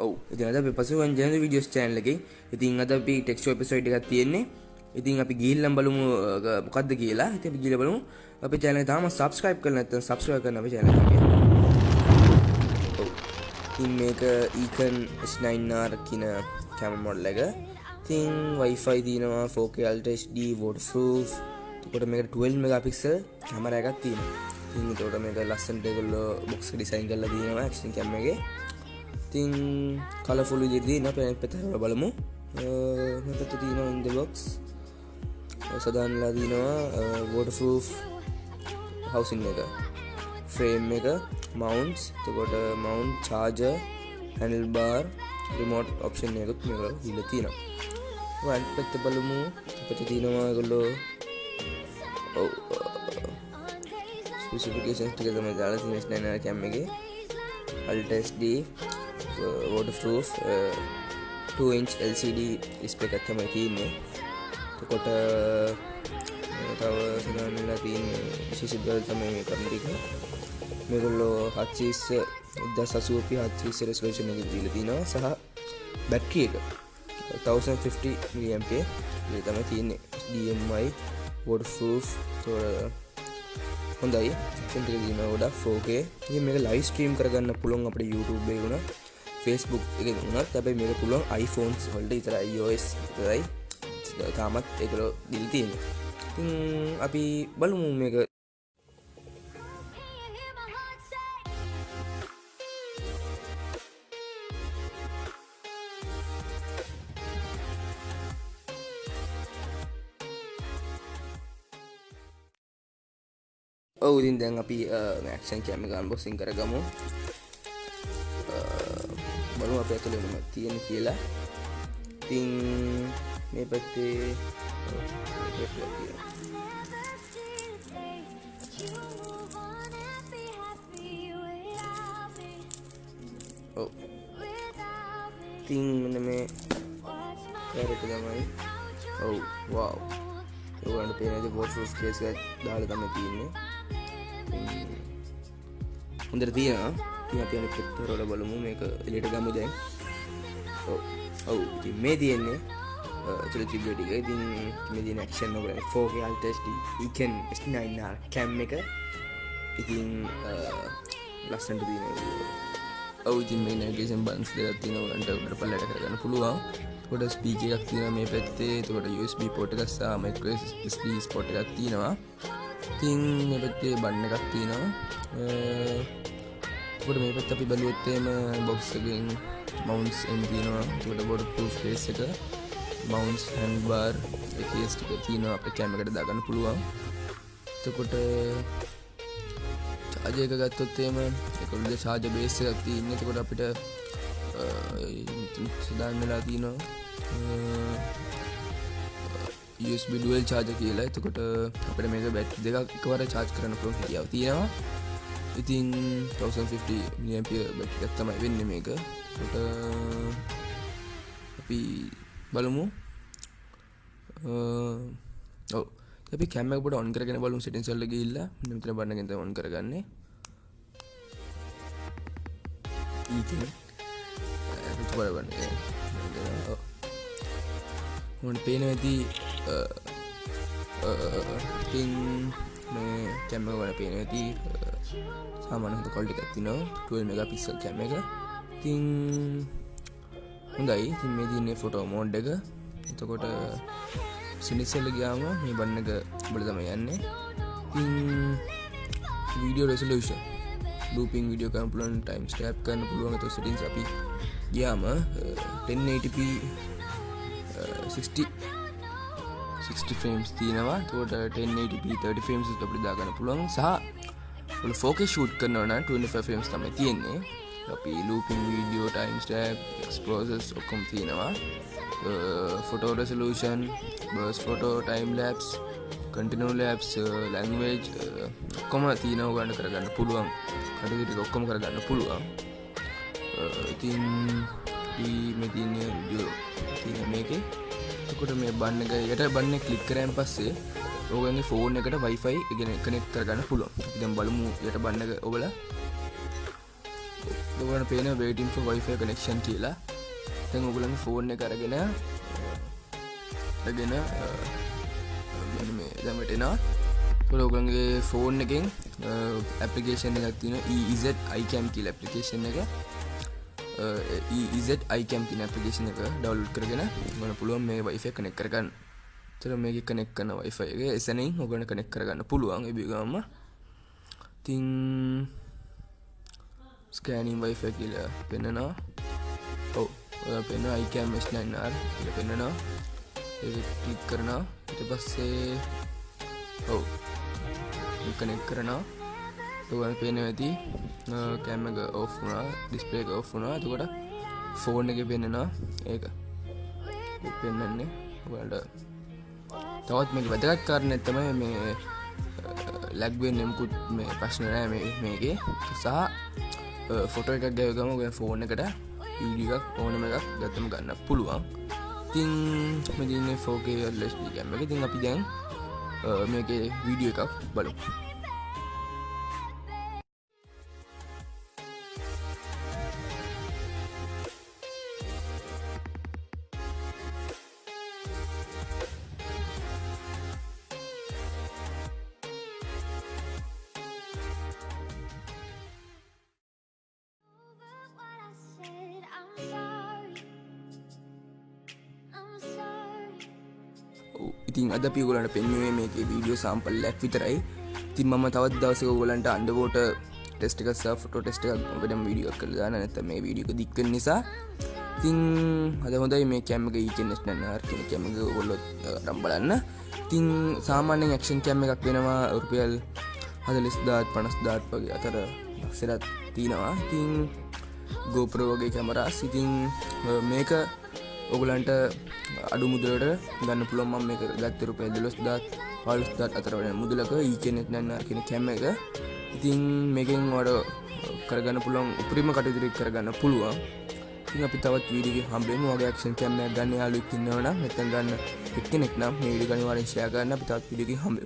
ඔව් ඉතින් අද අපි පසුවෙන් ජනරල් වීඩියෝස් channel එකේ ඉතින් අද අපි ටෙක්ස්ට් එපිසෝඩ් එකක් තියෙන්නේ. ඉතින් අපි ගිහිල්ලා බලමු මොකද්ද කියලා. ඉතින් අපි ගිහලා බලමු. අපේ channel එක තාම subscribe කරලා නැත්නම් subscribe කරන්න අපේ channel එක. ඔව්. ඉතින් මේක Eken H9R කියන camera model එක. ඉතින් Wi-Fi තියෙනවා 4K Ultra HD waterproof. එතකොට මේකට 12 megapixel camera එකක් තියෙනවා. ඉතින් එතකොට මේක ලස්සනට ඒගොල්ලෝ box එක design කරලා තියෙනවා action cam එකේ. ඉතින් කලර්ෆුල් විදිහට තියෙනවා. අපි අනිත් පැත්තට බලමු. මේ පැත්තේ තියෙනවා in the box. සදාන්ලා තියෙනවා waterproof housing එක. frame එක, mounts, එතකොට mount, charger, handlebar, remote option එකත් මේක දීලා තියෙනවා. අනිත් පැත්තේ බලමු. අපිට තියෙනවා ඒගොල්ලෝ specifications ටික තමයි දාලා තියෙන H9R cam එකේ. Ultra HD waterproof 2-inch LCD display එකක් තමයි තියෙන්නේ. එතකොට තව සදානලා තියෙන විශේෂ දේවල් තමයි මේ කරුණු ටික. මේගොල්ලෝ 780p 720 resolution එකක් දීලා තිනවා සහ බැටරි එක 1050 mAh ඒක තමයි තියෙන්නේ. DMI waterproof හොඳයි. සෙන්ටර් එකේ තියෙනවා ගොඩක් 4K. ඉතින් මේක ලයිව් ස්ට්‍රීම් කරගන්න පුළුවන් අපේ YouTube එකේ වුණා Facebook එකේ වුණත්. හැබැයි මේක පුළුවන් iPhones වලට විතරයි, iOS විතරයි. තාමත් ඒකලෝ දීලා තියෙන්නේ. ඉතින් අපි බලමු මේක. ඔව් ඉතින් දැන් අපි action cam එක unboxing කරගමු. බලමු අපේ ඇතුලේ මොනවද තියෙන්නේ කියලා. ඉතින් මේ පැත්තේ ඔව් ඉතින් මෙන්න මේ කැරට් තමයි. ඔව් wow ඔයගොල්ලන්ට පේනද waterproof case එකක් දාලා තමයි තියෙන්නේ. හොඳට තියෙනවා. ඉතින් අපි අනිත් පැත්තට වල බලමු. මේක එළියට ගමු දැන්. ඔව් ඉතින් මේ තියෙන්නේ චලචි බෙඩි එක. ඉතින් මේ තියෙන action එක 4K Ultra HD Eken H9R cam එක. ඉතින් ලස්සනට තියෙනවා. ඔව් ඉතින් මේ navigation buttons දෙකක් තියෙනවා. උන්ට උඩට පල්ලයට කරගන්න පුළුවන්. එතකොට ස්පීකර් එකක් තියෙනවා මේ පැත්තේ. එතකොට USB port එකක් සහ micro SD port එකක් තියෙනවා. ඉතින් මේ පැත්තේ බන් එකක් තියෙනවා. එතකොට මේ පැත්ත අපි බලුවොත් එහෙම box එකෙන් mounts එන් තියෙනවා. එතකොට waterproof case එක, mounts, handbar, case ටික තියෙනවා. අපේ cam එකට දාගන්න පුළුවන්. එතකොට charger එක ගත්තොත් එහෙම ඒකවල charger base එකක් තියෙන්නේ. එතකොට අපිට දාන්නලා තියෙනවා USB dual charger කියලා. එතකොට අපිට මේක බැටරි දෙකක් එකවර charge කරන්න පුළුවන් හැකියාව තියෙනවා. ඉතින් 1050 mAh බැටරි එකක් තමයි වෙන්නේ මේක. එතකොට අපි බලමු. ඔව් අපි cam එක පොඩ්ඩක් on කරගෙන බලමු. settings වල ගිහිල්ලා මෙතන බටන් එකෙන් තමයි on කරගන්නේ. ඉතින් බලන්න මොන පේනවා ඇති. ඉතින් මේ cam එක වල පේනවා ඇති සාමාන්‍ය හොඳ quality එකක් තියෙනවා. 12 megapixel cam එක. ඉතින් හොඳයි. ඉතින් මේ දින්නේ photo mode එක. එතකොට settings වල ගියාම මේ බටන් එක ඔබට තමයි යන්නේ. ඉතින් video resolution looping video කරන්න පුළුවන්, time stamp කරන්න පුළුවන්. එතකොට settings අපි ගියාම 1080p 60 frames තියෙනවා. එතකොට 1080p 30 frames අපිට දාගන්න පුළුවන්. සහ ඔය 4K shoot කරනවා නම් 25 frames තමයි තියෙන්නේ. අපි looping video, time stamp, exposures ඔක්කොම තියෙනවා. photo resolution, burst photo, time lapse, continue lapse, language ඔක්කොම තියෙනවා. ගන්න කරගන්න පුළුවන්. කටයුතු ටික ඔක්කොම කරගන්න පුළුවන්. ඉතින් මේ තියෙන වීඩියෝ තියෙන මේකේ. එතකොට මේ බන් එක යට බන් එක ක්ලික් කරාන් පස්සේ ඔයගොල්ලන්ගේ ෆෝන් එකට Wi-Fi එක කනෙක්ට් කරගන්න පුළුවන්. අපි දැන් බලමු යට බන් එක ඔබලා ඔයගොල්ලන්ට පේන waiting for wifi connection කියලා. දැන් ඔයගොල්ලන්ගේ ෆෝන් එක අරගෙන මෙන්න මේ දැන් වැටෙනවා. ඒකට ඔයගොල්ලන්ගේ ෆෝන් එකෙන් application එකක් තියෙනවා EZ iCam කියලා application එක. EZ iCam කියන application එක download කරගෙන ඔයගොල්ලන්ට පුළුවන් මේ wifi connect කරගන්න. ඒතර මේකේ connect කරන wifi එක එසැනින් ඔයගොල්ලන්ට connect කරගන්න පුළුවන් ඒ බිගම. ඉතින් scanning wifi කියලා පෙන්නනවා. ඔව් ඔය පෙන්නනවා iCam H9R කියලා පෙන්නනවා. ඒක ක්ලික් කරනවා. ඊට පස්සේ ඔව් කනෙක්ට් කරනවා. ඔයාලට පේනවා ඇති කැම් එක ඔෆ් වුණා, ඩිස්ප්ලේ එක ඔෆ් වුණා. එතකොට ෆෝන් එකේ පෙන්නනවා ඒක. ඒක පෙන්නන්නේ ඔයාලට. තවත් මේක වැදගත් කාරණයක් තමයි මේ ලැග් වෙන්නේ මොකුත් මේ ප්‍රශ්න නැහැ මේකේ. සහ ෆොටෝ එකක් ගාව ගම ෆෝන් එකට වීඩියෝ එකක් ඕනම එකක් ගත්තම ගන්න පුළුවන්. ඉතින් මේ දිනේ 4K HD කැම් එක. ඉතින් අපි දැන් මේකේ වීඩියෝ එකක් බලමු. ඉතින් අද අපි ඔයගොල්ලන්ට පෙන්වුවේ මේකේ වීඩියෝ සාම්පල් එකක් විතරයි. ඉතින් මම තවත් දවසක ඔයගොල්ලන්ට අන්ඩර්වෝටර් ටෙස්ට් එකක් සහ ෆොටෝ ටෙස්ට් එකක් වෙනම වීඩියෝ එකක් කරලා දාන්න. නැත්නම් මේ වීඩියෝ එක දික් වෙන නිසා. ඉතින් අද හොඳයි මේ කැම් එක Eken H9R කියන කැම් එක ඔයගොල්ලෝ අරන් බලන්න. ඉතින් සාමාන්‍යයෙන් ඇක්ෂන් කැම් එකක් වෙනවා රුපියල් 40000 50000 වගේ අතර ලක්ෂයක් තියෙනවා. ඉතින් GoPro වගේ කැමරාස්. ඉතින් මේක ඔයගොල්ලන්ට අඩු මුදලට ගන්න පුළුවන්. මම මේක ගත්තේ රුපියල් 12000 15000 අතර වෙන මුදලක Eken H9R කියන කැම් එක. ඉතින් මේකෙන් ඔයාලට කරගන්න පුළුවන් උපරිම කටයුතු කරගන්න පුළුවන්. ඉතින් අපි තවත් වීඩියෝ එකක් හම්බෙමු. ඔයගේ ඇක්ෂන් කැම් එකක් ගන්න යාළුවෙක් ඉන්නවනම් නැත්නම් ගන්න එක්කෙනෙක් නම් මේ වීඩියෝ එක අනිවාර්යෙන් ෂෙයා කරන්න. අපි තවත් වීඩියෝ එකක් හම්බෙමු.